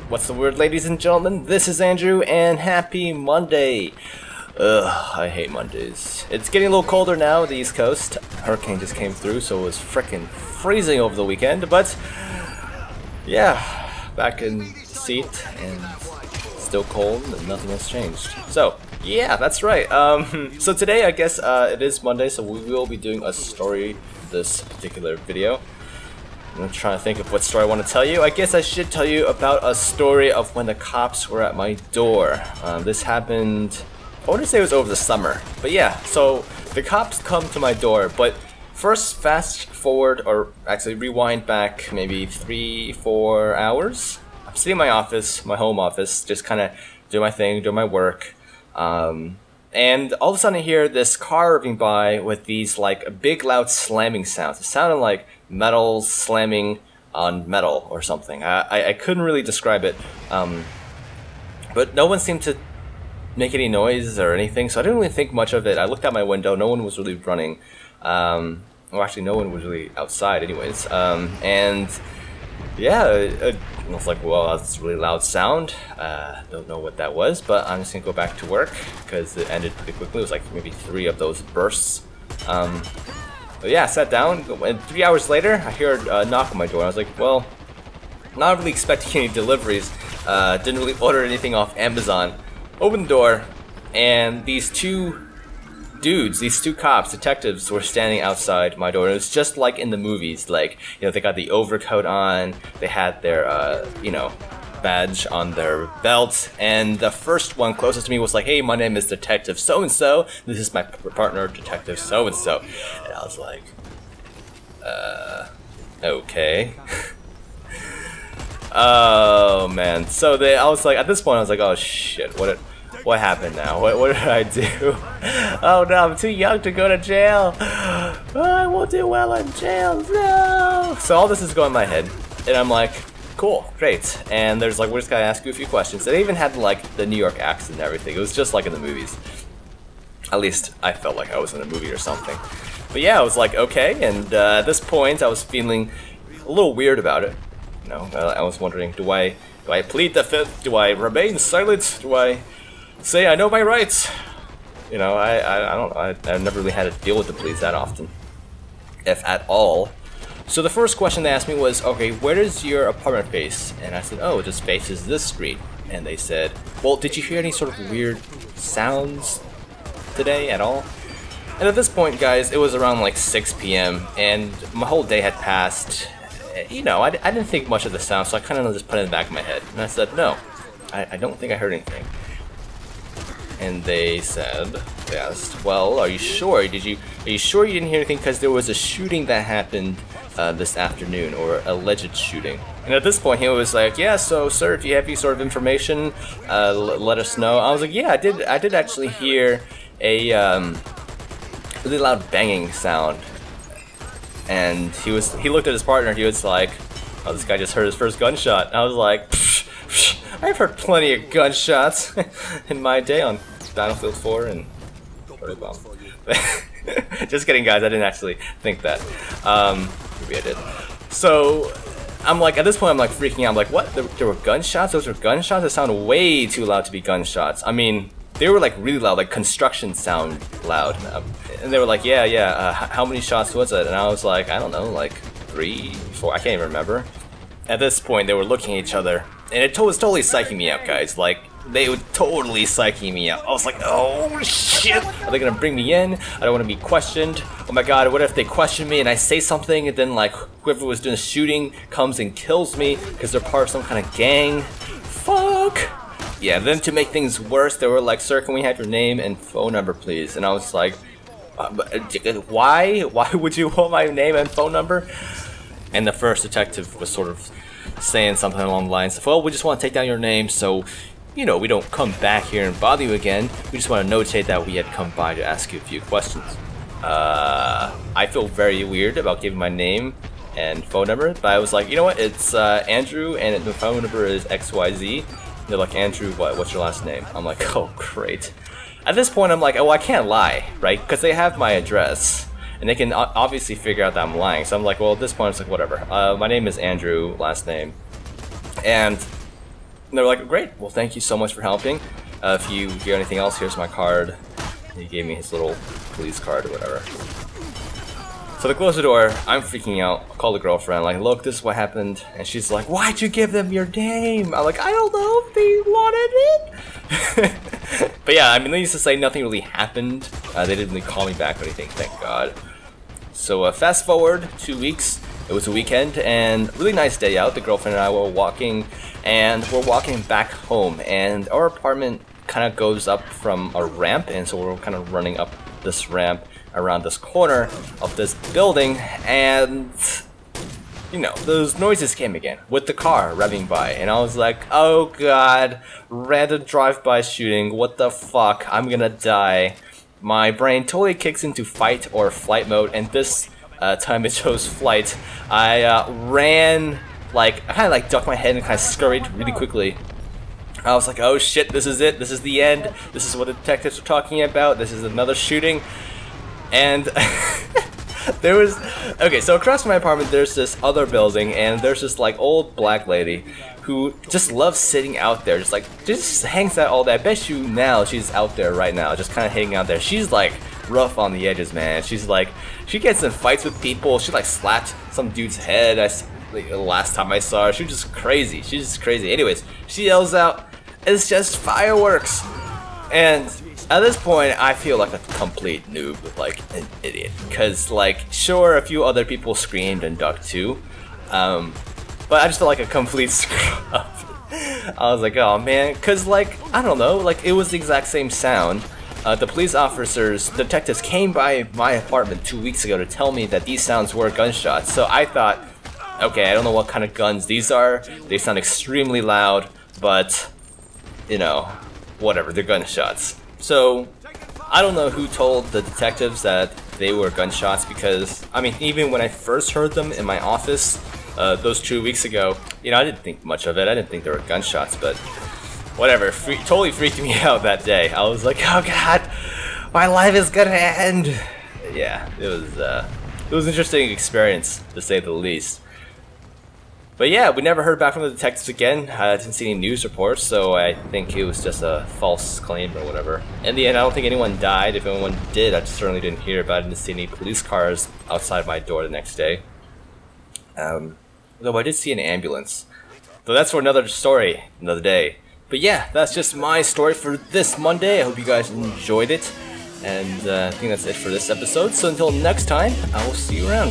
What's the word, ladies and gentlemen? This is Andrew, and happy Monday! Ugh, I hate Mondays. It's getting a little colder now at the East Coast. Hurricane just came through, so it was frickin' freezing over the weekend, but yeah, back in the seat, and still cold, and nothing has changed. So, yeah, that's right. So today, I guess, it is Monday, so we will be doing a story this particular video. I'm trying to think of what story I want to tell you. I guess I should tell you about a story of when the cops were at my door. This happened, I want to say it was over the summer. But yeah, so the cops come to my door, but first fast forward, or actually rewind back maybe 3-4 hours. I'm sitting in my office, my home office, just kind of doing my thing, doing my work. And all of a sudden I hear this car moving by with these like big loud slamming sounds. It sounded like metal slamming on metal or something. I couldn't really describe it. But no one seemed to make any noise or anything, so I didn't really think much of it. I looked out my window, no one was really running. Well, actually no one was really outside anyways. And yeah, it was like, well, that's a really loud sound. Don't know what that was, but I'm just gonna go back to work because it ended pretty quickly. It was like maybe 3 of those bursts. But yeah, I sat down, and 3 hours later, I hear a knock on my door. I was like, well, not really expecting any deliveries. Didn't really order anything off Amazon. Opened the door, and these two dudes, these 2 cops, detectives, were standing outside my door. And it was just like in the movies, like, you know, they got the overcoat on, they had their, you know, badge on their belt, and the first one closest to me was like, hey, my name is Detective so-and-so, this is my partner, Detective so-and-so. And I was like, okay. Oh, man. So I was like, at this point, I was like, oh, shit, what happened now? What did I do? Oh no, I'm too young to go to jail. Oh, I won't do well in jail. No. So all this is going in my head, and I'm like, cool, great. And there's like, we're just gonna ask you a few questions. They even had like the New York accent and everything. It was just like in the movies. At least I felt like I was in a movie or something. But yeah, I was like, okay. And at this point, I was feeling a little weird about it. You know, I was wondering, do I plead the fifth? Do I remain silent? Do I say I know my rights? You know, I don't know. I've never really had to deal with the police that often, if at all. So the first question they asked me was, okay, where does your apartment face? And I said, oh, it just faces this street. And they said, well, did you hear any sort of weird sounds today at all? And at this point, guys, it was around like 6 p.m. and my whole day had passed. You know, I didn't think much of the sound, so I kind of just put it in the back of my head. And I said, no, I don't think I heard anything. And they asked, well, are you sure? Are you sure you didn't hear anything? Because there was a shooting that happened this afternoon, or alleged shooting. And at this point, he was like, yeah, so sir, if you have any sort of information, let us know. I was like, yeah, I did actually hear a really loud banging sound. And he looked at his partner. He was like, oh, this guy just heard his first gunshot. And I was like, psh, psh, I've heard plenty of gunshots in my day on Battlefield 4 and Bomb. Just kidding, guys. I didn't actually think that. Maybe I did. So I'm like, at this point, I'm like freaking out. I'm like, what? There were gunshots? Those were gunshots? It sounded way too loud to be gunshots. I mean, they were like really loud, like construction sound loud. And they were like, yeah, how many shots was it? And I was like, I don't know, like 3, 4, I can't even remember. At this point, they were looking at each other, and it was totally psyching me out, guys. Like, they were totally psyching me out. I was like, oh shit, are they gonna bring me in? I don't want to be questioned. Oh my god, what if they question me and I say something, and then like whoever was doing the shooting comes and kills me because they're part of some kind of gang? Fuck! Yeah, then to make things worse, they were like, sir, can we have your name and phone number, please? And I was like, why? Why would you want my name and phone number? And the first detective was sort of saying something along the lines of, well, we just want to take down your name so, you know, we don't come back here and bother you again. We just want to notate that we had come by to ask you a few questions. I feel very weird about giving my name and phone number, but I was like, you know what, it's Andrew, and the phone number is XYZ. They're like, Andrew, what's your last name? I'm like, oh, great. At this point, I'm like, oh, I can't lie, right? Because they have my address, and they can obviously figure out that I'm lying. So I'm like, well, at this point, it's like, whatever. My name is Andrew, last name. And And they're like, great, well thank you so much for helping. If you hear anything else, here's my card. And he gave me his little police card or whatever. So they close the door, I'm freaking out, I call the girlfriend, like, look, this is what happened. And she's like, why'd you give them your name? I'm like, I don't know if they wanted it. But yeah, I mean, needless to say, nothing really happened. They didn't really call me back or anything, thank God. So fast forward 2 weeks, it was a weekend, and really nice day out. The girlfriend and I were walking, and we're walking back home, and our apartment kind of goes up from a ramp, and so we're kind of running up this ramp around this corner of this building, and you know, those noises came again with the car revving by, and I was like, oh god, random drive-by shooting, what the fuck, I'm gonna die. My brain totally kicks into fight or flight mode, and this time it chose flight. I ran, like, I kind of like ducked my head and kind of scurried really quickly. I was like, oh shit, this is it, this is the end, this is what the detectives were talking about, this is another shooting. And there was, okay, so across my apartment there's this other building, and there's this like old black lady who just loves sitting out there, just hangs out all day. I bet you now she's out there right now, just kind of hanging out there. She's like rough on the edges, man. She's like, she gets in fights with people. She like slapped some dude's head. The last time I saw her, she was just crazy. She's just crazy. Anyways, she yells out, "It's just fireworks!" And at this point, I feel like a complete noob, like an idiot. Cause like, sure, a few other people screamed and ducked too, but I just felt like a complete scrub. I was like, oh man, cause like, I don't know, like it was the exact same sound. The police officers, detectives came by my apartment 2 weeks ago to tell me that these sounds were gunshots. So I thought, okay, I don't know what kind of guns these are. They sound extremely loud, but you know, whatever, they're gunshots. So I don't know who told the detectives that they were gunshots, because I mean, even when I first heard them in my office those 2 weeks ago, you know, I didn't think much of it. I didn't think they were gunshots, but whatever, totally freaked me out that day. I was like, oh god, my life is gonna end. Yeah, it was an interesting experience, to say the least. But yeah, we never heard back from the detectives again. I didn't see any news reports, so I think it was just a false claim or whatever. In the end, I don't think anyone died. If anyone did, I certainly didn't hear about it. I didn't see any police cars outside my door the next day. Though I did see an ambulance. So that's for another story, another day. But yeah, that's just my story for this Monday. I hope you guys enjoyed it. And I think that's it for this episode. So until next time, I will see you around.